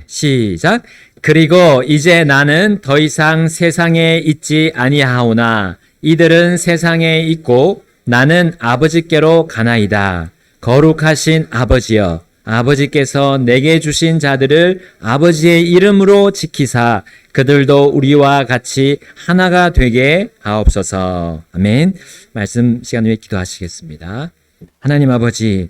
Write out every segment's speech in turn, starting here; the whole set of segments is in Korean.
시작. 그리고 이제 나는 더 이상 세상에 있지 아니하오나 이들은 세상에 있고 나는 아버지께로 가나이다. 거룩하신 아버지여, 아버지께서 내게 주신 자들을 아버지의 이름으로 지키사 그들도 우리와 같이 하나가 되게 하옵소서. 아멘. 말씀 시간 후에 기도하시겠습니다. 하나님 아버지,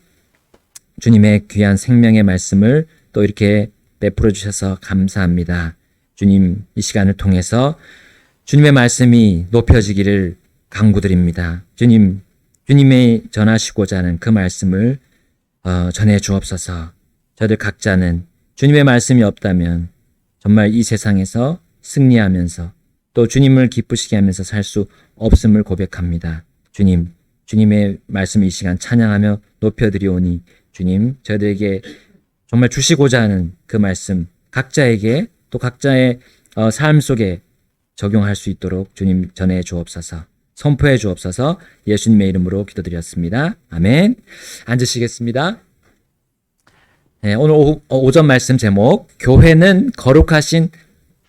주님의 귀한 생명의 말씀을 또 이렇게 베풀어 주셔서 감사합니다. 주님, 이 시간을 통해서 주님의 말씀이 높여지기를 간구드립니다. 주님, 주님이 전하시고자 하는 그 말씀을 전해 주옵소서. 저들 각자는 주님의 말씀이 없다면 정말 이 세상에서 승리하면서 또 주님을 기쁘시게 하면서 살 수 없음을 고백합니다. 주님, 주님의 말씀 이 시간 찬양하며 높여드리오니 주님, 저들에게 정말 주시고자 하는 그 말씀 각자에게 또 각자의 삶 속에 적용할 수 있도록 주님 전해 주옵소서. 선포해 주옵소서. 예수님의 이름으로 기도드렸습니다. 아멘. 앉으시겠습니다. 네, 오늘 오전 말씀 제목, 교회는 거룩하신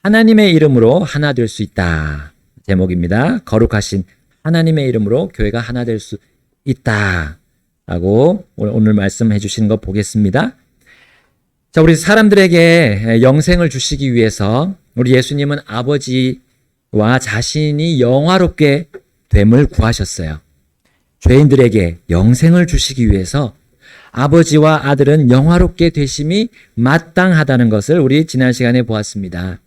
하나님의 이름으로 하나 될 수 있다. 제목입니다. 거룩하신 하나님의 이름으로 교회가 하나 될 수 있다. 라고 오늘 말씀해 주시는 거 보겠습니다. 자, 우리 사람들에게 영생을 주시기 위해서 우리 예수님은 아버지와 자신이 영화롭게 됨을 구하셨어요. 죄인들에게 영생을 주시기 위해서 아버지와 아들은 영화롭게 되심이 마땅하다는 것을 우리 지난 시간에 보았습니다.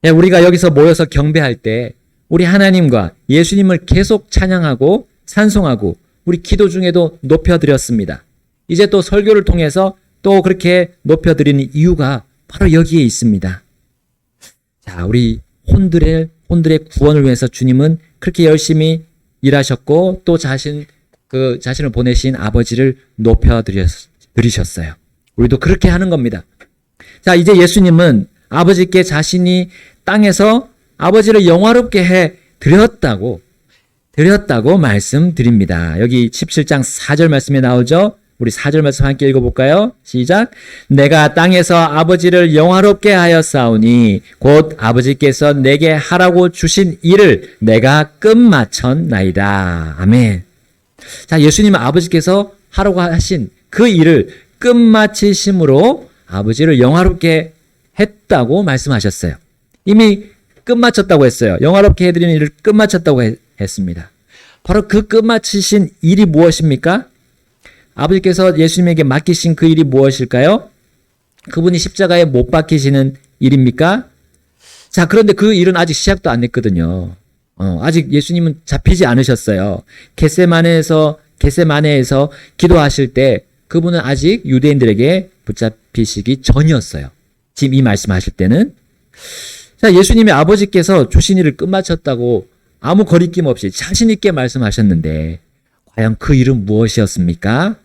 우리가 여기서 모여서 경배할 때 우리 하나님과 예수님을 계속 찬양하고 찬송하고 우리 기도 중에도 높여드렸습니다. 이제 또 설교를 통해서 또 그렇게 높여드리는 이유가 바로 여기에 있습니다. 자, 우리 혼들의 구원을 위해서 주님은 그렇게 열심히 일하셨고 또 자신을 보내신 아버지를 높여드리셨어요. 우리도 그렇게 하는 겁니다. 자, 이제 예수님은 아버지께 자신이 땅에서 아버지를 영화롭게 해 드렸다고 말씀드립니다. 여기 17장 4절 말씀에 나오죠. 우리 4절 말씀 함께 읽어볼까요? 시작. 내가 땅에서 아버지를 영화롭게 하였사오니 곧 아버지께서 내게 하라고 주신 일을 내가 끝마쳤나이다. 아멘. 자, 예수님은 아버지께서 하라고 하신 그 일을 끝마치심으로 아버지를 영화롭게 했다고 말씀하셨어요. 이미 끝마쳤다고 했어요. 영화롭게 해드리는 일을 끝마쳤다고 했습니다. 바로 그 끝마치신 일이 무엇입니까? 아버지께서 예수님에게 맡기신 그 일이 무엇일까요? 그분이 십자가에 못 박히시는 일입니까? 자, 그런데 그 일은 아직 시작도 안 했거든요. 아직 예수님은 잡히지 않으셨어요. 겟세마네에서 기도하실 때 그분은 아직 유대인들에게 붙잡히시기 전이었어요. 지금 이 말씀하실 때는. 자, 예수님의 아버지께서 주신 일을 끝마쳤다고 아무 거리낌 없이 자신 있게 말씀하셨는데 과연 그 일은 무엇이었습니까?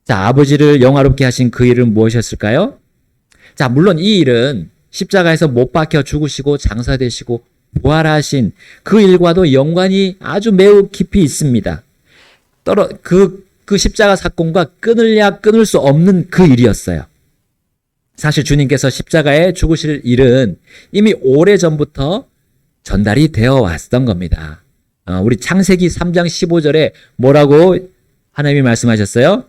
자, 아버지를 영화롭게 하신 그 일은 무엇이었을까요? 자, 물론 이 일은 십자가에서 못 박혀 죽으시고 장사되시고 부활하신 그 일과도 연관이 아주 매우 깊이 있습니다. 그 십자가 사건과 끊을래야 끊을 수 없는 그 일이었어요. 사실 주님께서 십자가에 죽으실 일은 이미 오래전부터 전달이 되어 왔던 겁니다. 우리 창세기 3장 15절에 뭐라고 하나님이 말씀하셨어요?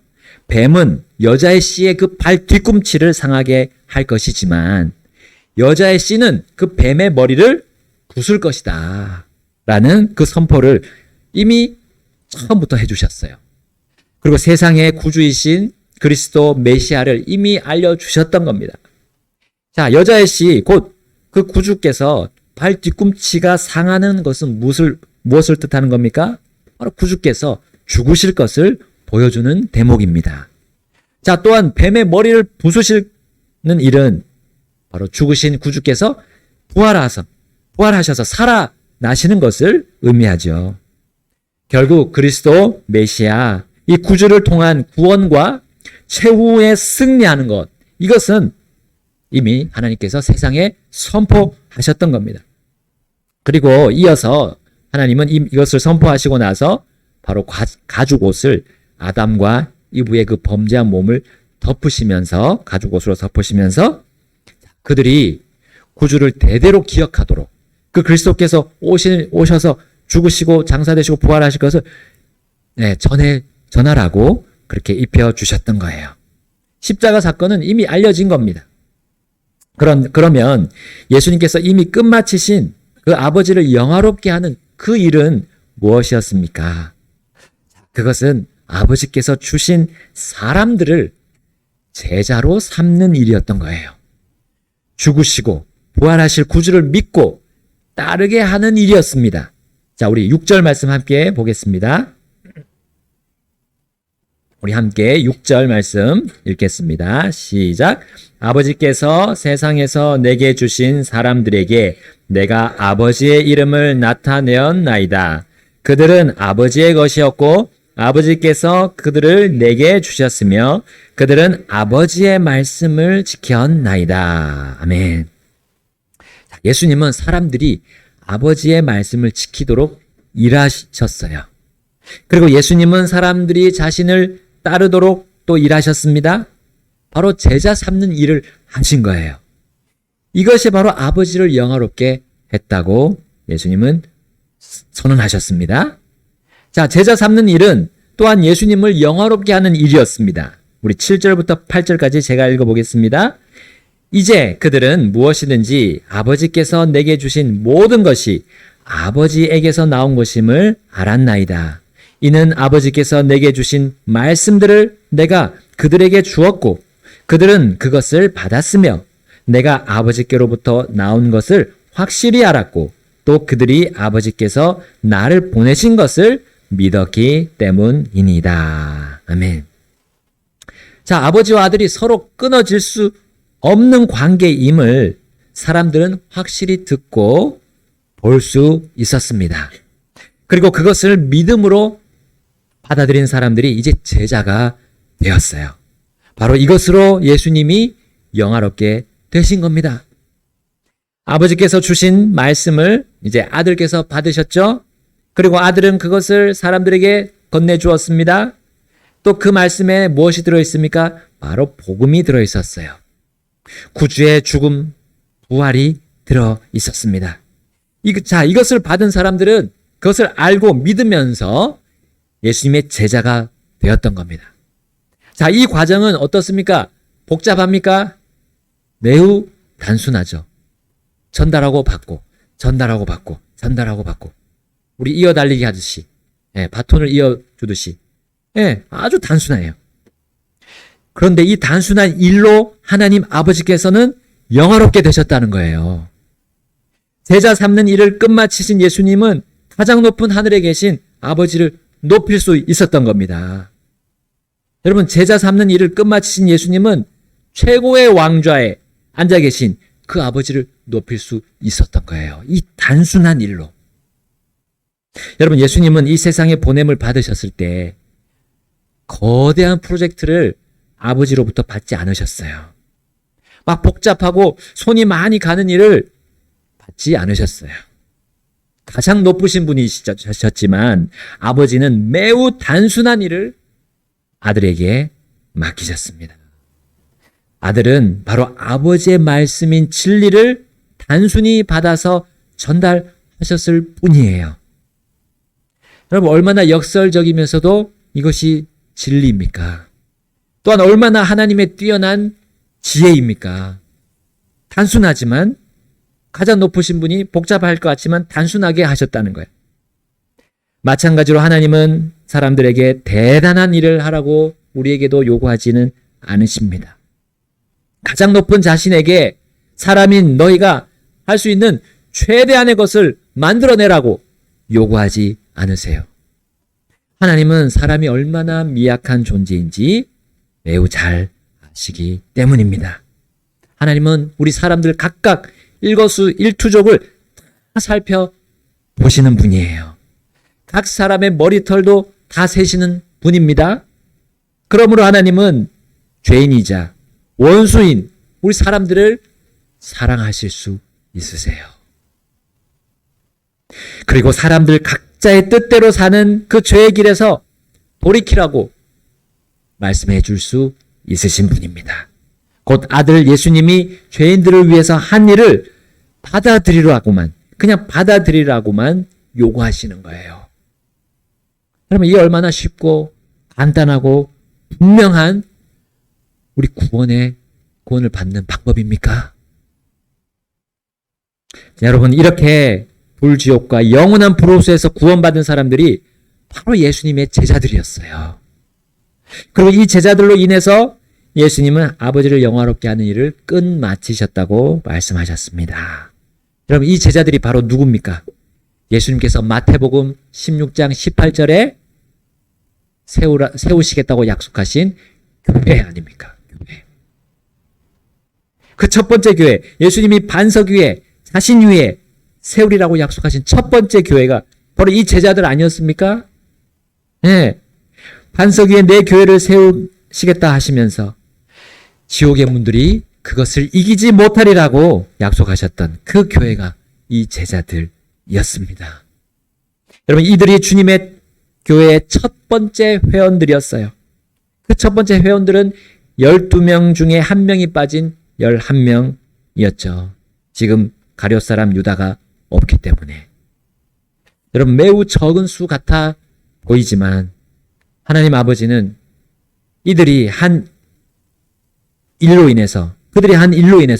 뱀은 여자의 씨의 그 발 뒤꿈치를 상하게 할 것이지만 여자의 씨는 그 뱀의 머리를 부술 것이다. 라는 그 선포를 이미 처음부터 해주셨어요. 그리고 세상의 구주이신 그리스도 메시아를 이미 알려주셨던 겁니다. 자, 여자의 씨, 곧 그 구주께서 발 뒤꿈치가 상하는 것은 무엇을 뜻하는 겁니까? 바로 구주께서 죽으실 것을 보여주는 대목입니다. 자, 또한 뱀의 머리를 부수시는 일은 바로 죽으신 구주께서 부활하셔서 살아나시는 것을 의미하죠. 결국 그리스도 메시아, 이 구주를 통한 구원과 최후에 승리하는 것, 이것은 이미 하나님께서 세상에 선포하셨던 겁니다. 그리고 이어서 하나님은 이것을 선포하시고 나서 바로 가죽 옷을 아담과 이브의 그 범죄한 몸을 덮으시면서, 가죽 옷으로 덮으시면서 그들이 구주를 대대로 기억하도록 그 그리스도께서 오셔서 죽으시고 장사되시고 부활하실 것을 전하라고 그렇게 입혀주셨던 거예요. 십자가 사건은 이미 알려진 겁니다. 그러면 예수님께서 이미 끝마치신 그 아버지를 영화롭게 하는 그 일은 무엇이었습니까? 그것은 아버지께서 주신 사람들을 제자로 삼는 일이었던 거예요. 죽으시고 부활하실 구주를 믿고 따르게 하는 일이었습니다. 자, 우리 6절 말씀 함께 보겠습니다. 우리 함께 6절 말씀 읽겠습니다. 시작. 아버지께서 세상에서 내게 주신 사람들에게 내가 아버지의 이름을 나타내었나이다. 그들은 아버지의 것이었고 아버지께서 그들을 내게 주셨으며 그들은 아버지의 말씀을 지켰나이다. 아멘. 예수님은 사람들이 아버지의 말씀을 지키도록 일하셨어요. 그리고 예수님은 사람들이 자신을 따르도록 또 일하셨습니다. 바로 제자 삼는 일을 하신 거예요. 이것이 바로 아버지를 영화롭게 했다고 예수님은 선언하셨습니다. 자, 제자 삼는 일은 또한 예수님을 영화롭게 하는 일이었습니다. 우리 7절부터 8절까지 제가 읽어보겠습니다. 이제 그들은 무엇이든지 아버지께서 내게 주신 모든 것이 아버지에게서 나온 것임을 알았나이다. 이는 아버지께서 내게 주신 말씀들을 내가 그들에게 주었고 그들은 그것을 받았으며 내가 아버지께로부터 나온 것을 확실히 알았고 또 그들이 아버지께서 나를 보내신 것을 믿었기 때문이니이다. 아멘. 자, 아버지와 아들이 서로 끊어질 수 없는 관계임을 사람들은 확실히 듣고 볼 수 있었습니다. 그리고 그것을 믿음으로 받아들인 사람들이 이제 제자가 되었어요. 바로 이것으로 예수님이 영화롭게 되신 겁니다. 아버지께서 주신 말씀을 이제 아들께서 받으셨죠? 그리고 아들은 그것을 사람들에게 건네주었습니다. 또 그 말씀에 무엇이 들어있습니까? 바로 복음이 들어있었어요. 구주의 죽음, 부활이 들어있었습니다. 이것을 받은 사람들은 그것을 알고 믿으면서 예수님의 제자가 되었던 겁니다. 자, 이 과정은 어떻습니까? 복잡합니까? 매우 단순하죠. 전달하고 받고, 전달하고 받고, 전달하고 받고. 우리 이어달리기 하듯이, 바톤을 이어주듯이. 아주 단순해요. 그런데 이 단순한 일로 하나님 아버지께서는 영화롭게 되셨다는 거예요. 제자 삼는 일을 끝마치신 예수님은 가장 높은 하늘에 계신 아버지를 높일 수 있었던 겁니다. 여러분, 제자 삼는 일을 끝마치신 예수님은 최고의 왕좌에 앉아 계신 그 아버지를 높일 수 있었던 거예요. 이 단순한 일로. 여러분, 예수님은 이 세상에 보냄을 받으셨을 때 거대한 프로젝트를 아버지로부터 받지 않으셨어요. 막 복잡하고 손이 많이 가는 일을 받지 않으셨어요. 가장 높으신 분이셨지만 아버지는 매우 단순한 일을 아들에게 맡기셨습니다. 아들은 바로 아버지의 말씀인 진리를 단순히 받아서 전달하셨을 뿐이에요. 여러분, 얼마나 역설적이면서도 이것이 진리입니까? 또한 얼마나 하나님의 뛰어난 지혜입니까? 단순하지만 가장 높으신 분이 복잡할 것 같지만 단순하게 하셨다는 거예요. 마찬가지로 하나님은 사람들에게 대단한 일을 하라고 우리에게도 요구하지는 않으십니다. 가장 높은 자신에게 사람인 너희가 할 수 있는 최대한의 것을 만들어내라고 요구하지 않으세요. 하나님은 사람이 얼마나 미약한 존재인지 매우 잘 아시기 때문입니다. 하나님은 우리 사람들 각각 일거수일투족을 다 살펴보시는 분이에요. 각 사람의 머리털도 다 세시는 분입니다. 그러므로 하나님은 죄인이자 원수인 우리 사람들을 사랑하실 수 있으세요. 그리고 사람들 각자의 뜻대로 사는 그 죄의 길에서 돌이키라고 말씀해 줄 수 있으신 분입니다. 곧 아들 예수님이 죄인들을 위해서 한 일을 받아들이라고만, 그냥 받아들이라고만 요구하시는 거예요. 여러분, 이게 얼마나 쉽고 간단하고 분명한 우리 구원을 받는 방법입니까? 여러분, 이렇게 불지옥과 영원한 불호수에서 구원받은 사람들이 바로 예수님의 제자들이었어요. 그리고 이 제자들로 인해서 예수님은 아버지를 영화롭게 하는 일을 끝마치셨다고 말씀하셨습니다. 여러분, 이 제자들이 바로 누굽니까? 예수님께서 마태복음 16장 18절에 세우시겠다고 약속하신 교회 아닙니까? 교회. 그 첫 번째 교회, 예수님이 반석 위에, 자신 위에 세우리라고 약속하신 첫 번째 교회가 바로 이 제자들 아니었습니까? 네. 반석 위에 내 교회를 세우시겠다 하시면서 지옥의 문들이 그것을 이기지 못하리라고 약속하셨던 그 교회가 이 제자들이었습니다. 여러분, 이들이 주님의 교회의 첫 번째 회원들이었어요. 그 첫 번째 회원들은 12명 중에 한 명이 빠진 11명이었죠. 지금 가룟 사람 유다가 없기 때문에. 여러분, 매우 적은 수 같아 보이지만 하나님 아버지는 그들이 한 일로 인해서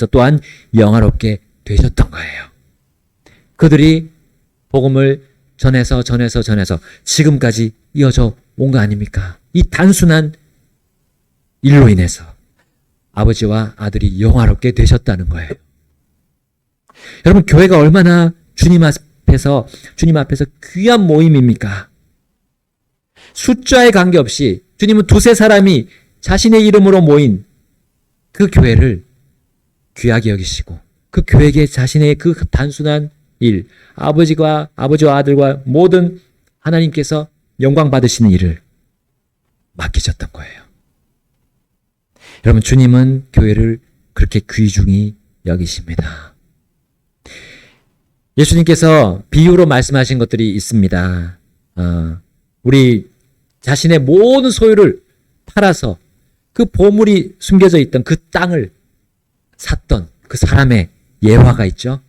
또한 영화롭게 되셨던 거예요. 그들이 복음을 전해서 지금까지 이어져 온 거 아닙니까? 이 단순한 일로 인해서 아버지와 아들이 영화롭게 되셨다는 거예요. 여러분, 교회가 얼마나 주님 앞에서 귀한 모임입니까? 숫자에 관계없이 주님은 두세 사람이 자신의 이름으로 모인 그 교회를 귀하게 여기시고 그 교회에게 자신의 그 단순한 일, 아버지와 아들과 모든 하나님께서 영광 받으시는 일을 맡기셨던 거예요. 여러분, 주님은 교회를 그렇게 귀중히 여기십니다. 예수님께서 비유로 말씀하신 것들이 있습니다. 우리 자신의 모든 소유를 팔아서 그 보물이 숨겨져 있던 그 땅을 샀던 그 사람의 예화가 있죠.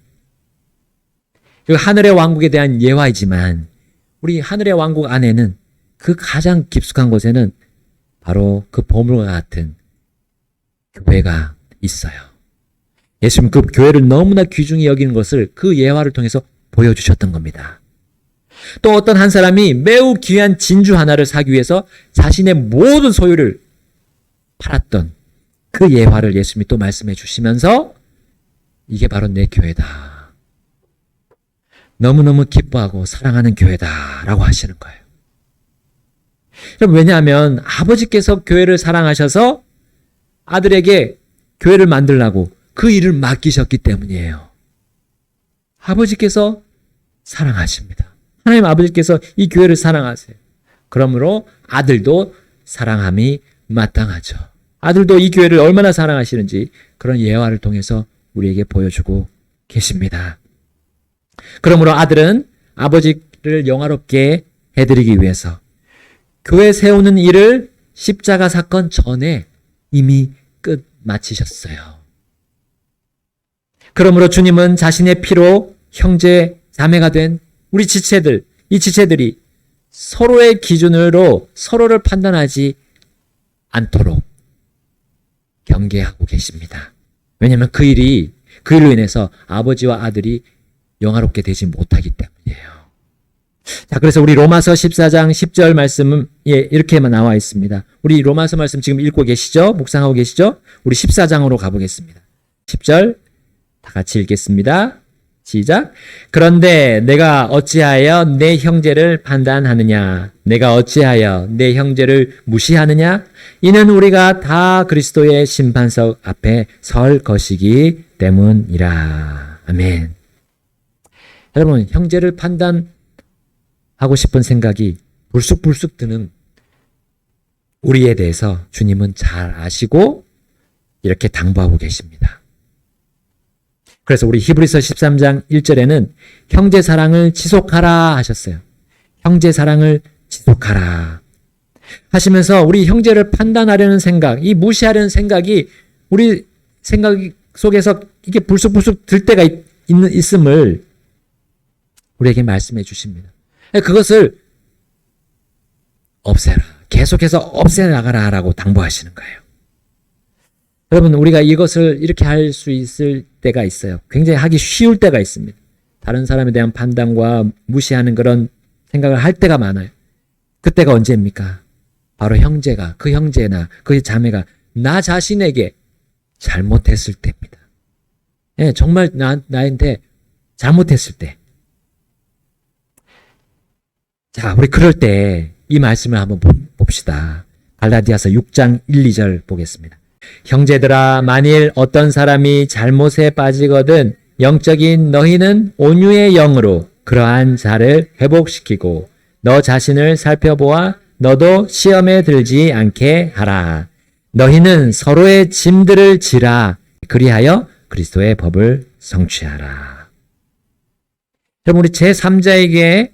그 하늘의 왕국에 대한 예화이지만 우리 하늘의 왕국 안에는 그 가장 깊숙한 곳에는 바로 그 보물과 같은 교회가 있어요. 예수님 그 교회를 너무나 귀중히 여기는 것을 그 예화를 통해서 보여주셨던 겁니다. 또 어떤 한 사람이 매우 귀한 진주 하나를 사기 위해서 자신의 모든 소유를 팔았던 그 예화를 예수님이 또 말씀해 주시면서 이게 바로 내 교회다. 너무너무 기뻐하고 사랑하는 교회다라고 하시는 거예요. 왜냐하면 아버지께서 교회를 사랑하셔서 아들에게 교회를 만들라고 그 일을 맡기셨기 때문이에요. 아버지께서 사랑하십니다. 하나님 아버지께서 이 교회를 사랑하세요. 그러므로 아들도 사랑함이 마땅하죠. 아들도 이 교회를 얼마나 사랑하시는지 그런 예화를 통해서 우리에게 보여주고 계십니다. 그러므로 아들은 아버지를 영화롭게 해드리기 위해서 교회 세우는 일을 십자가 사건 전에 이미 끝 마치셨어요. 그러므로 주님은 자신의 피로 형제 자매가 된 우리 지체들, 이 지체들이 서로의 기준으로 서로를 판단하지 않도록 경계하고 계십니다. 왜냐하면 그 일로 인해서 아버지와 아들이 영화롭게 되지 못하기 때문이에요. 자, 그래서 우리 로마서 14장 10절 말씀은 이렇게만 나와 있습니다. 우리 로마서 말씀 지금 읽고 계시죠? 묵상하고 계시죠? 우리 14장으로 가보겠습니다. 10절 다 같이 읽겠습니다. 시작. 그런데 내가 어찌하여 내 형제를 판단하느냐? 내가 어찌하여 내 형제를 무시하느냐? 이는 우리가 다 그리스도의 심판석 앞에 설 것이기 때문이라. 아멘. 여러분, 형제를 판단하고 싶은 생각이 불쑥불쑥 드는 우리에 대해서 주님은 잘 아시고 이렇게 당부하고 계십니다. 그래서 우리 히브리서 13장 1절에는 형제 사랑을 지속하라 하셨어요. 형제 사랑을 지속하라. 하시면서 우리 형제를 판단하려는 생각, 이 무시하려는 생각이 우리 생각 속에서 이게 불쑥불쑥 들 때가 있음을 우리에게 말씀해 주십니다. 그것을 없애라. 계속해서 없애나가라 라고 당부하시는 거예요. 여러분, 우리가 이것을 이렇게 할 수 있을 때가 있어요. 굉장히 하기 쉬울 때가 있습니다. 다른 사람에 대한 판단과 무시하는 그런 생각을 할 때가 많아요. 그때가 언제입니까? 바로 형제가, 그 형제나 그 자매가 나 자신에게 잘못했을 때입니다. 예, 정말 나한테 잘못했을 때. 자, 우리 그럴 때 이 말씀을 한번 봅시다. 갈라디아서 6장 1, 2절 보겠습니다. 형제들아, 만일 어떤 사람이 잘못에 빠지거든 영적인 너희는 온유의 영으로 그러한 자를 회복시키고 너 자신을 살펴보아 너도 시험에 들지 않게 하라. 너희는 서로의 짐들을 지라. 그리하여 그리스도의 법을 성취하라. 여러분, 우리 제3자에게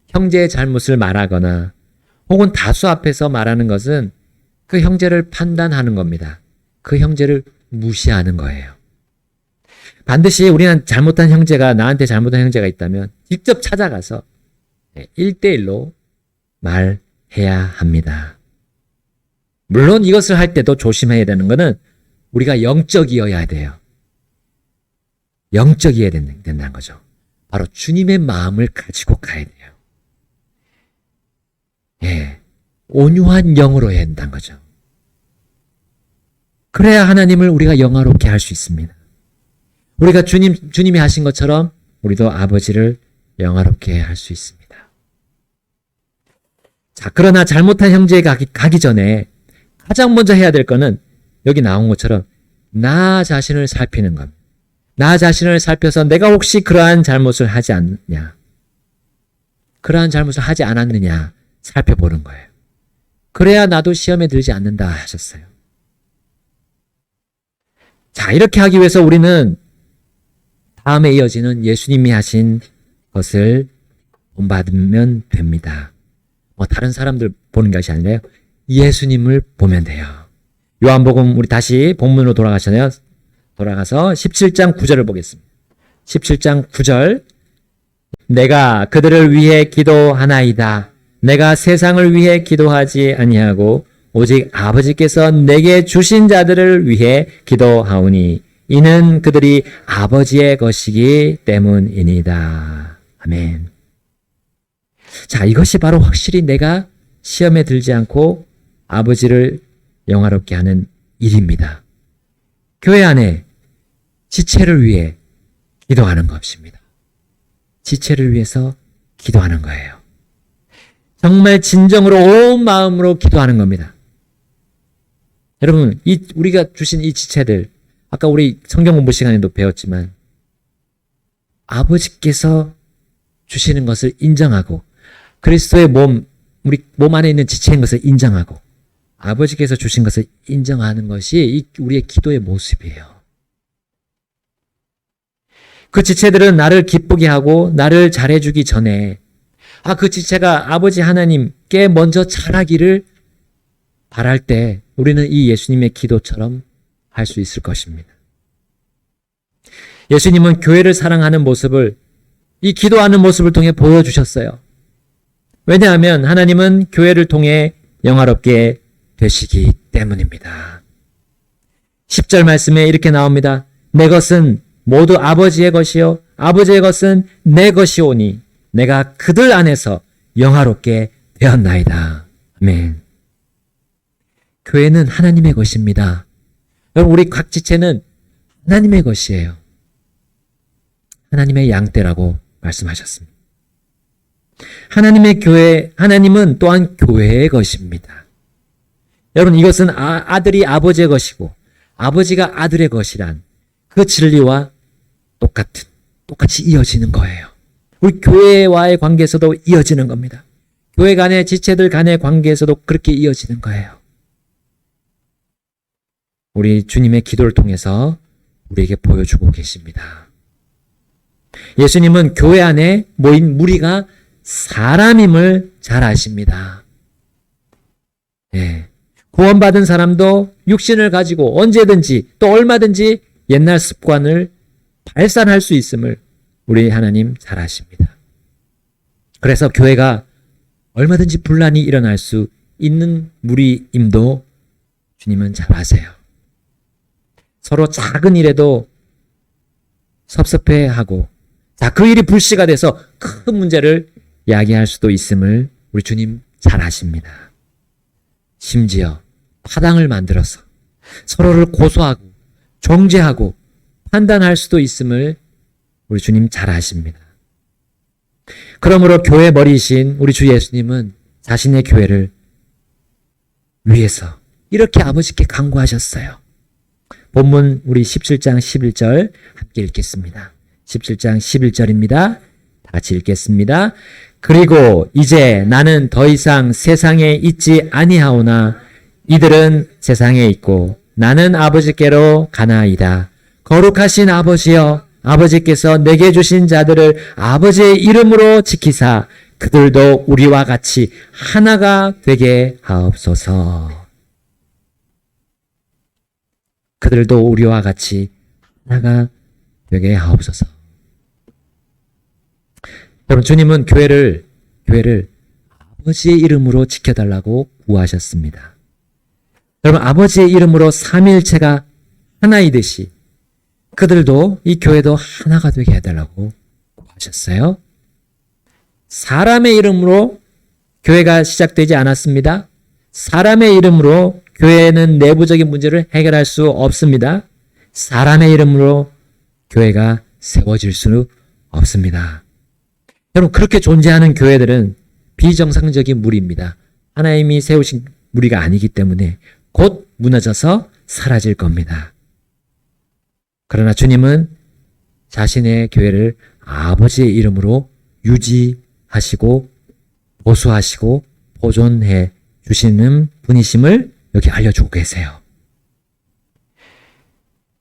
형제의 잘못을 말하거나 혹은 다수 앞에서 말하는 것은 그 형제를 판단하는 겁니다. 그 형제를 무시하는 거예요. 반드시 우리는 잘못한 형제가, 나한테 잘못한 형제가 있다면 직접 찾아가서 1대1로 말해야 합니다. 물론 이것을 할 때도 조심해야 되는 것은 우리가 영적이어야 돼요. 영적이어야 된다는 거죠. 바로 주님의 마음을 가지고 가야 돼요. 예, 온유한 영으로 해야 된다는 거죠. 그래야 하나님을 우리가 영화롭게 할 수 있습니다. 우리가 주님이 하신 것처럼 우리도 아버지를 영화롭게 할 수 있습니다. 자, 그러나 잘못한 형제에 가기 전에 가장 먼저 해야 될 거는 여기 나온 것처럼 나 자신을 살피는 겁니다. 나 자신을 살펴서 내가 혹시 그러한 잘못을 하지 않느냐, 그러한 잘못을 하지 않았느냐 살펴보는 거예요. 그래야 나도 시험에 들지 않는다 하셨어요. 자, 이렇게 하기 위해서 우리는 다음에 이어지는 예수님이 하신 것을 본받으면 됩니다. 다른 사람들 보는 것이 아니라요. 예수님을 보면 돼요. 요한복음, 우리 다시 본문으로 돌아가서 17장 9절을 보겠습니다. 17장 9절. 내가 그들을 위해 기도하나이다. 내가 세상을 위해 기도하지 아니하고 오직 아버지께서 내게 주신 자들을 위해 기도하오니 이는 그들이 아버지의 것이기 때문이니이다. 아멘. 자, 이것이 바로 확실히 내가 시험에 들지 않고 아버지를 영화롭게 하는 일입니다. 교회 안에 지체를 위해 기도하는 것입니다. 지체를 위해서 기도하는 거예요. 정말 진정으로 온 마음으로 기도하는 겁니다. 여러분, 우리가 주신 이 지체들, 아까 우리 성경 공부 시간에도 배웠지만 아버지께서 주시는 것을 인정하고 그리스도의 몸, 우리 몸 안에 있는 지체인 것을 인정하고 아버지께서 주신 것을 인정하는 것이 우리의 기도의 모습이에요. 그 지체들은 나를 기쁘게 하고 나를 잘해주기 전에 그 지체가 아버지 하나님께 먼저 잘하기를 바랄 때 우리는 이 예수님의 기도처럼 할 수 있을 것입니다. 예수님은 교회를 사랑하는 모습을 이 기도하는 모습을 통해 보여주셨어요. 왜냐하면 하나님은 교회를 통해 영화롭게 되시기 때문입니다. 10절 말씀에 이렇게 나옵니다. 내 것은 모두 아버지의 것이요 아버지의 것은 내 것이오니 내가 그들 안에서 영화롭게 되었나이다. 아멘. 교회는 하나님의 것입니다. 여러분, 우리 각 지체는 하나님의 것이에요. 하나님의 양떼라고 말씀하셨습니다. 하나님의 교회, 하나님은 또한 교회의 것입니다. 여러분, 이것은 아들이 아버지의 것이고 아버지가 아들의 것이란 그 진리와 똑같이 이어지는 거예요. 우리 교회와의 관계에서도 이어지는 겁니다. 교회 간의 지체들 간의 관계에서도 그렇게 이어지는 거예요. 우리 주님의 기도를 통해서 우리에게 보여주고 계십니다. 예수님은 교회 안에 모인 무리가 사람임을 잘 아십니다. 예. 구원받은 사람도 육신을 가지고 언제든지 또 얼마든지 옛날 습관을 발산할 수 있음을 우리 하나님 잘 아십니다. 그래서 교회가 얼마든지 분란이 일어날 수 있는 무리임도 주님은 잘 아세요. 서로 작은 일에도 섭섭해하고 그 일이 불씨가 돼서 큰 문제를 야기할 수도 있음을 우리 주님 잘 아십니다. 심지어 파당을 만들어서 서로를 고소하고 정죄하고 판단할 수도 있음을 우리 주님 잘 아십니다. 그러므로 교회 머리이신 우리 주 예수님은 자신의 교회를 위해서 이렇게 아버지께 간구하셨어요. 본문 우리 17장 11절 함께 읽겠습니다. 17장 11절입니다. 다 같이 읽겠습니다. 그리고 이제 나는 더 이상 세상에 있지 아니하오나 이들은 세상에 있고 나는 아버지께로 가나이다. 거룩하신 아버지여, 아버지께서 내게 주신 자들을 아버지의 이름으로 지키사 그들도 우리와 같이 하나가 되게 하옵소서. 그들도 우리와 같이 하나가 되게 하옵소서. 여러분, 주님은 교회를 아버지의 이름으로 지켜달라고 구하셨습니다. 여러분, 아버지의 이름으로 삼위일체가 하나이듯이 그들도 이 교회도 하나가 되게 해달라고 구하셨어요. 사람의 이름으로 교회가 시작되지 않았습니다. 사람의 이름으로 교회는 내부적인 문제를 해결할 수 없습니다. 사람의 이름으로 교회가 세워질 수 없습니다. 여러분, 그렇게 존재하는 교회들은 비정상적인 무리입니다. 하나님이 세우신 무리가 아니기 때문에 곧 무너져서 사라질 겁니다. 그러나 주님은 자신의 교회를 아버지의 이름으로 유지하시고 보수하시고 보존해 주시는 분이심을 여기 알려주고 계세요.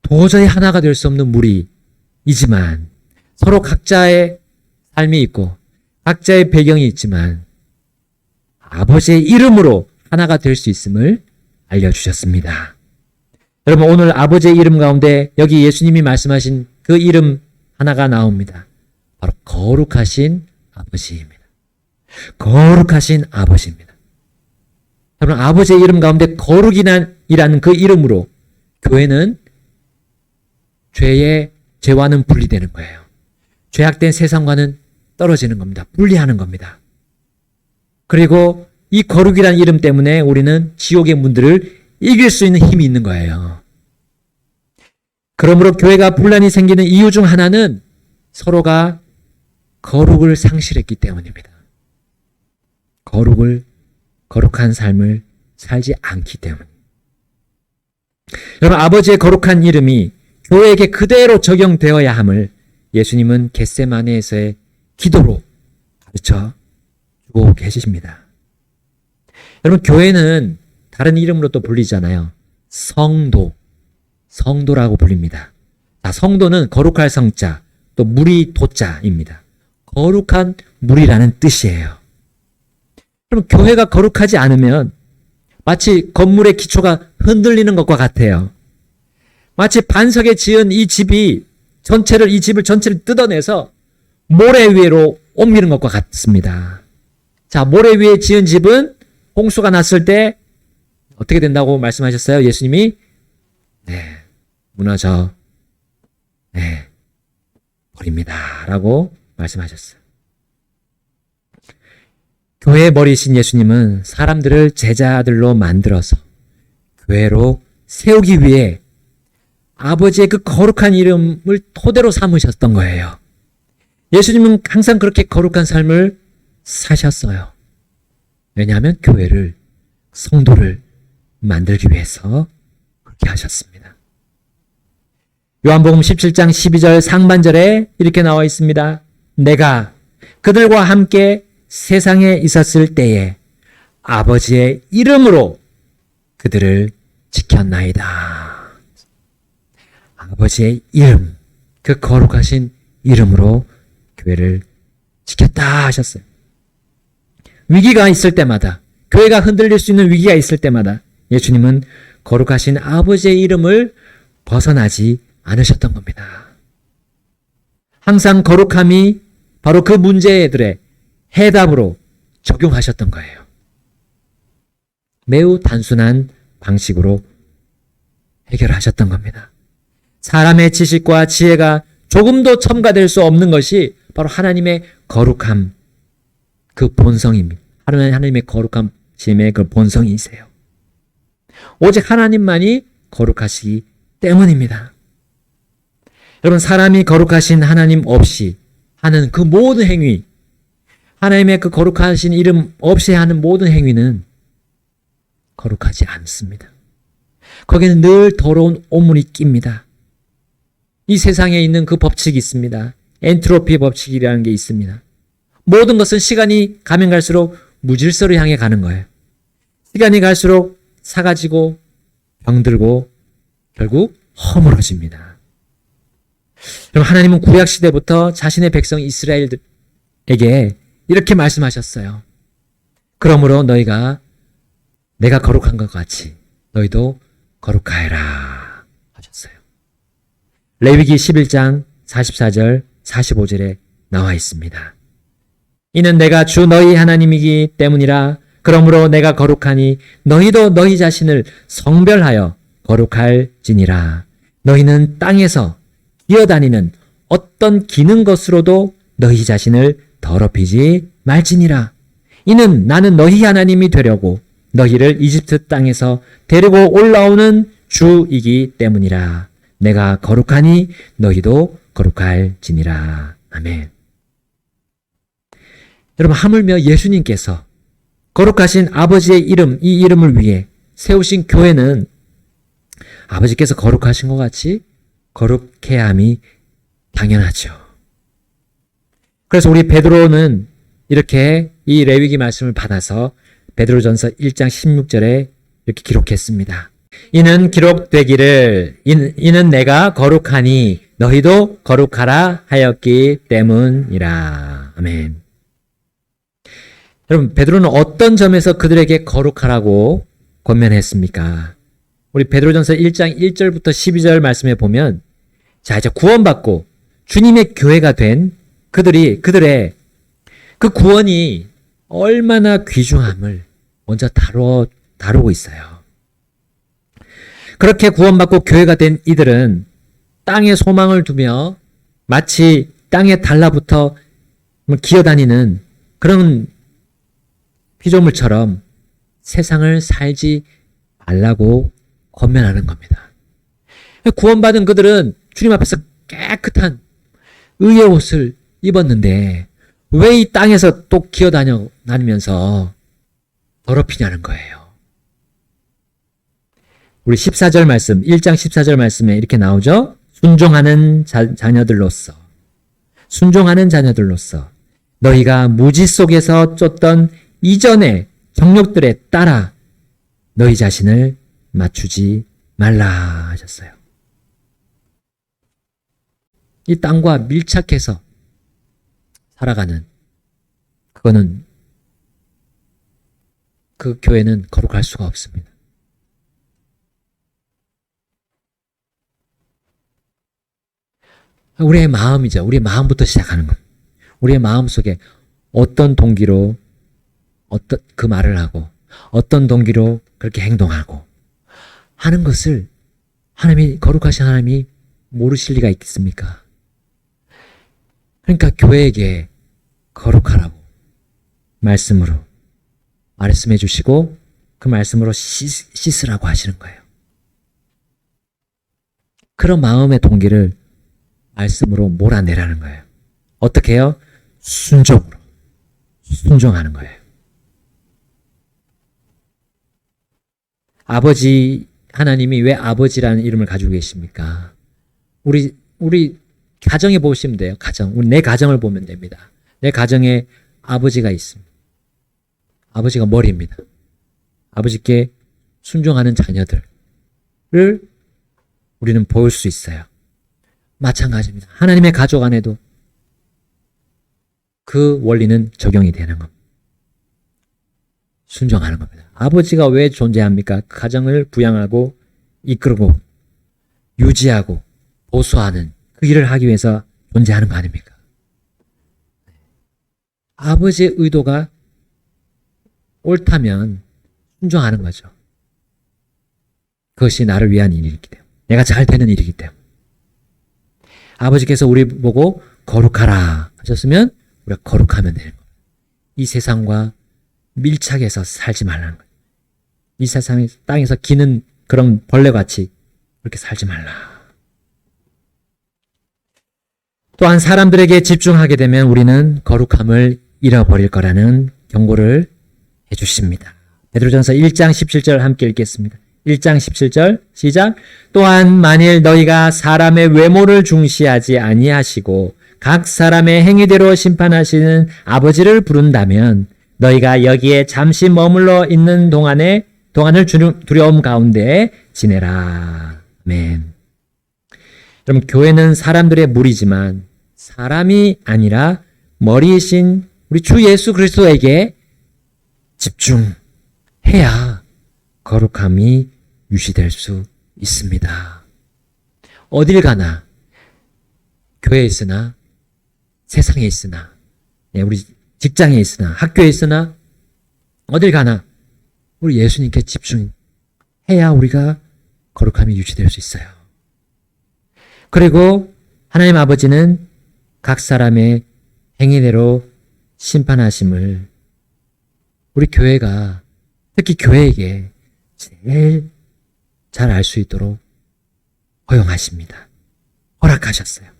도저히 하나가 될 수 없는 무리이지만 서로 각자의 삶이 있고 각자의 배경이 있지만 아버지의 이름으로 하나가 될 수 있음을 알려주셨습니다. 여러분, 오늘 아버지의 이름 가운데 여기 예수님이 말씀하신 그 이름 하나가 나옵니다. 바로 거룩하신 아버지입니다. 거룩하신 아버지입니다. 여러분, 아버지의 이름 가운데 거룩이라는 그 이름으로 교회는 죄와는 분리되는 거예요. 죄악된 세상과는 떨어지는 겁니다. 분리하는 겁니다. 그리고 이 거룩이라는 이름 때문에 우리는 지옥의 문들을 이길 수 있는 힘이 있는 거예요. 그러므로 교회가 분란이 생기는 이유 중 하나는 서로가 거룩을 상실했기 때문입니다. 거룩한 삶을 살지 않기 때문. 여러분, 아버지의 거룩한 이름이 교회에게 그대로 적용되어야 함을 예수님은 겟세마네에서의 기도로 가르쳐 주고 계십니다. 여러분, 교회는 다른 이름으로 또 불리잖아요. 성도라고 불립니다. 성도는 거룩할 성자, 또 무리 도자입니다. 거룩한 무리라는 뜻이에요. 그럼 교회가 거룩하지 않으면 마치 건물의 기초가 흔들리는 것과 같아요. 마치 반석에 지은 이 집을 전체를 뜯어내서 모래 위로 옮기는 것과 같습니다. 자, 모래 위에 지은 집은 홍수가 났을 때 어떻게 된다고 말씀하셨어요? 예수님이 무너져 버립니다 라고 말씀하셨어요. 교회의 머리이신 예수님은 사람들을 제자들로 만들어서 교회로 세우기 위해 아버지의 그 거룩한 이름을 토대로 삼으셨던 거예요. 예수님은 항상 그렇게 거룩한 삶을 사셨어요. 왜냐하면 교회를, 성도를 만들기 위해서 그렇게 하셨습니다. 요한복음 17장 12절 상반절에 이렇게 나와 있습니다. 내가 그들과 함께 세상에 있었을 때에 아버지의 이름으로 그들을 지켰나이다. 아버지의 이름, 그 거룩하신 이름으로 교회를 지켰다 하셨어요. 위기가 있을 때마다, 교회가 흔들릴 수 있는 위기가 있을 때마다 예수님은 거룩하신 아버지의 이름을 벗어나지 않으셨던 겁니다. 항상 거룩함이 바로 그 문제들의 해답으로 적용하셨던 거예요. 매우 단순한 방식으로 해결하셨던 겁니다. 사람의 지식과 지혜가 조금도 첨가될 수 없는 것이 바로 하나님의 거룩함, 그 본성입니다. 하나님의 거룩함심의 그 본성이세요. 오직 하나님만이 거룩하시기 때문입니다. 여러분, 사람이 거룩하신 하나님 없이 하는 그 모든 행위, 하나님의 그 거룩하신 이름 없이 하는 모든 행위는 거룩하지 않습니다. 거기는 늘 더러운 오물이 낍니다. 이 세상에 있는 그 법칙이 있습니다. 엔트로피 법칙이라는 게 있습니다. 모든 것은 시간이 가면 갈수록 무질서로 향해 가는 거예요. 시간이 갈수록 사가지고 병들고 결국 허물어집니다. 그럼 하나님은 구약시대부터 자신의 백성 이스라엘에게 이렇게 말씀하셨어요. 그러므로 너희가 내가 거룩한 것 같이 너희도 거룩하여라 하셨어요. 레위기 11장 44절 45절에 나와 있습니다. 이는 내가 주 너희 하나님이기 때문이라. 그러므로 내가 거룩하니 너희도 너희 자신을 성별하여 거룩할지니라. 너희는 땅에서 기어다니는 어떤 기는 것으로도 너희 자신을 더럽히지 말지니라. 이는 나는 너희 하나님이 되려고 너희를 이집트 땅에서 데리고 올라오는 주이기 때문이라. 내가 거룩하니 너희도 거룩할지니라. 아멘. 여러분, 하물며 예수님께서 거룩하신 아버지의 이름, 이 이름을 위해 세우신 교회는 아버지께서 거룩하신 것 같이 거룩해야 함이 당연하죠. 그래서 우리 베드로는 이렇게 이 레위기 말씀을 받아서 베드로전서 1장 16절에 이렇게 기록했습니다. 이는 기록되기를 이는 내가 거룩하니 너희도 거룩하라 하였기 때문이라. 아멘. 여러분, 베드로는 어떤 점에서 그들에게 거룩하라고 권면했습니까? 우리 베드로전서 1장 1절부터 12절 말씀에 보면, 자, 이제 구원받고 주님의 교회가 된 그들의 그 구원이 얼마나 귀중함을 먼저 다루고 있어요. 그렇게 구원받고 교회가 된 이들은 땅에 소망을 두며 마치 땅에 달라붙어 기어다니는 그런 피조물처럼 세상을 살지 말라고 권면하는 겁니다. 구원받은 그들은 주님 앞에서 깨끗한 의의 옷을 입었는데 왜 이 땅에서 또 기어다니면서 더럽히냐는 거예요. 우리 14절 말씀, 1장 14절 말씀에 이렇게 나오죠. 순종하는 자녀들로서 너희가 무지 속에서 쫓던 이전의 정욕들에 따라 너희 자신을 맞추지 말라 하셨어요. 이 땅과 밀착해서 살아가는 그거는 그 교회는 거룩할 수가 없습니다. 우리의 마음이죠. 우리의 마음부터 시작하는 것. 우리의 마음 속에 어떤 동기로 그 말을 하고 어떤 동기로 그렇게 행동하고 하는 것을 거룩하신 하나님이 모르실 리가 있겠습니까? 그러니까 교회에게 거룩하라고 말씀으로 말씀해 주시고 그 말씀으로 씻으라고 하시는 거예요. 그런 마음의 동기를 말씀으로 몰아내라는 거예요. 어떻게 해요? 순종하는 거예요. 아버지 하나님이 왜 아버지라는 이름을 가지고 계십니까? 우리 가정에 보시면 돼요. 내 가정을 보면 됩니다. 내 가정에 아버지가 있습니다. 아버지가 머리입니다. 아버지께 순종하는 자녀들을 우리는 볼 수 있어요. 마찬가지입니다. 하나님의 가족 안에도 그 원리는 적용이 되는 겁니다. 순종하는 겁니다. 아버지가 왜 존재합니까? 가정을 부양하고 이끌고 유지하고 보수하는 그 일을 하기 위해서 존재하는 거 아닙니까? 아버지의 의도가 옳다면 순종하는 거죠. 그것이 나를 위한 일이기 때문에, 내가 잘 되는 일이기 때문에. 아버지께서 우리 보고 거룩하라 하셨으면 우리가 거룩하면 되는 거예요. 이 세상과 밀착해서 살지 말라는 거예요. 이 세상의 땅에서 기는 그런 벌레같이 그렇게 살지 말라. 또한 사람들에게 집중하게 되면 우리는 거룩함을 잃어버릴 거라는 경고를 해주십니다. 베드로전서 1장 17절 함께 읽겠습니다. 1장 17절 시작. 또한 만일 너희가 사람의 외모를 중시하지 아니하시고 각 사람의 행위대로 심판하시는 아버지를 부른다면 너희가 여기에 잠시 머물러 있는 동안을 두려움 가운데 지내라. 아멘. 여러분, 교회는 사람들의 무리지만 사람이 아니라 머리이신 우리 주 예수 그리스도에게 집중해야 거룩함이 유지될 수 있습니다. 어딜 가나, 교회에 있으나, 세상에 있으나, 우리 직장에 있으나, 학교에 있으나, 어딜 가나, 우리 예수님께 집중해야 우리가 거룩함이 유지될 수 있어요. 그리고 하나님 아버지는 각 사람의 행위대로 심판하심을 우리 교회가, 특히 교회에게 제일 잘 알 수 있도록 허용하십니다. 허락하셨어요.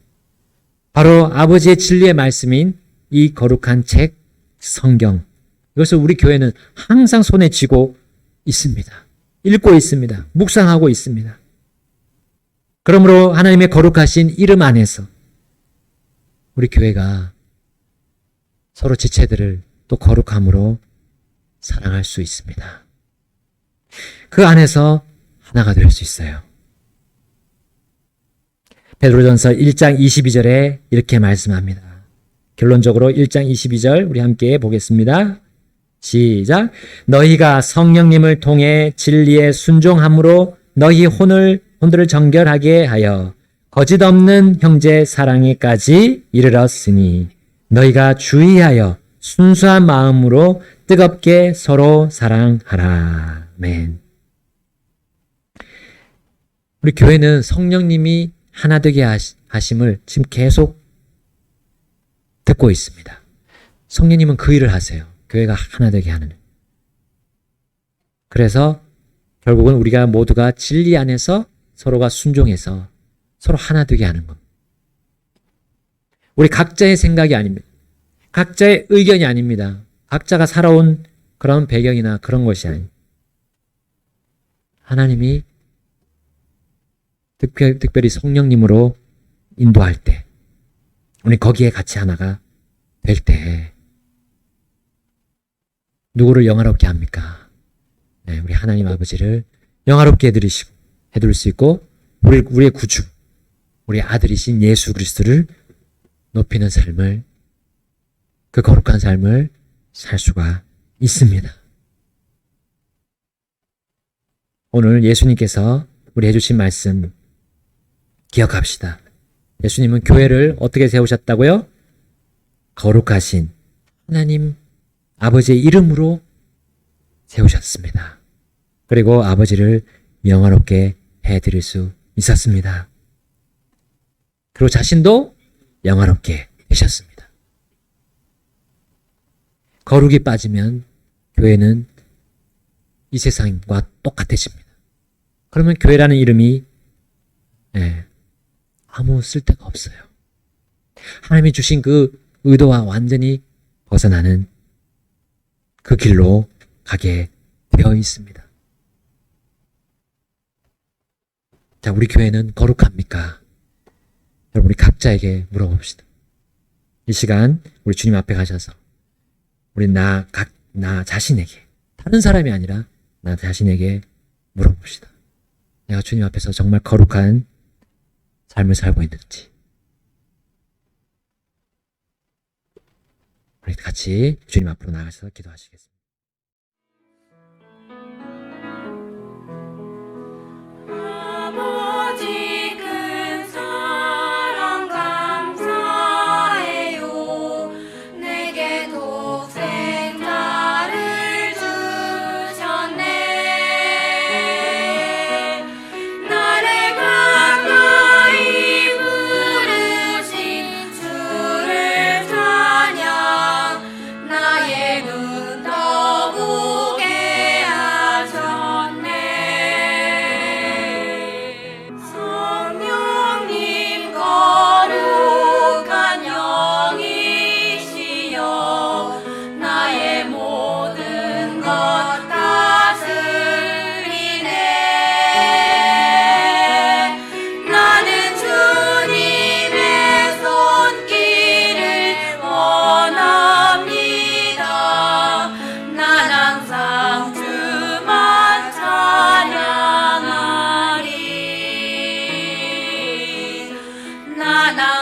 바로 아버지의 진리의 말씀인 이 거룩한 책, 성경. 이것을 우리 교회는 항상 손에 쥐고 있습니다. 읽고 있습니다. 묵상하고 있습니다. 그러므로 하나님의 거룩하신 이름 안에서 우리 교회가 서로 지체들을 또 거룩함으로 사랑할 수 있습니다. 그 안에서 하나가 될 수 있어요. 베드로전서 1장 22절에 이렇게 말씀합니다. 결론적으로 1장 22절 우리 함께 보겠습니다. 시작. 너희가 성령님을 통해 진리에 순종함으로 너희 혼들을 정결하게 하여 거짓 없는 형제 사랑에까지 이르렀으니 너희가 주의하여 순수한 마음으로 뜨겁게 서로 사랑하라. 아멘. 우리 교회는 성령님이 하나 되게 하심을 지금 계속 듣고 있습니다. 성령님은 그 일을 하세요. 교회가 하나 되게 하는. 그래서 결국은 우리가 모두가 진리 안에서 서로가 순종해서 서로 하나 되게 하는 것. 우리 각자의 생각이 아닙니다. 각자의 의견이 아닙니다. 각자가 살아온 그런 배경이나 그런 것이 아닙니다. 하나님이 특별히 성령님으로 인도할 때, 우리 거기에 같이 하나가 될 때, 누구를 영화롭게 합니까? 네, 우리 하나님 아버지를 영화롭게 해드릴 수 있고, 우리의 구주, 우리 아들이신 예수 그리스도를 높이는 삶을, 그 거룩한 삶을 살 수가 있습니다. 오늘 예수님께서 우리 해주신 말씀 기억합시다. 예수님은 교회를 어떻게 세우셨다고요? 거룩하신 하나님 아버지의 이름으로 세우셨습니다. 그리고 아버지를 영화롭게 해드릴 수 있었습니다. 그리고 자신도 영화롭게 되셨습니다. 거룩이 빠지면 교회는 이 세상과 똑같아집니다. 그러면 교회라는 이름이 아무 쓸데가 없어요. 하나님이 주신 그 의도와 완전히 벗어나는 그 길로 가게 되어 있습니다. 자, 우리 교회는 거룩합니까? 여러분, 우리 각자에게 물어봅시다. 이 시간 우리 주님 앞에 가셔서 우리 나 자신에게, 다른 사람이 아니라 나 자신에게 물어봅시다. 내가 주님 앞에서 정말 거룩한 삶을 살고 있는지. 우리 같이 주님 앞으로 나가셔서 기도하시겠습니다. 나나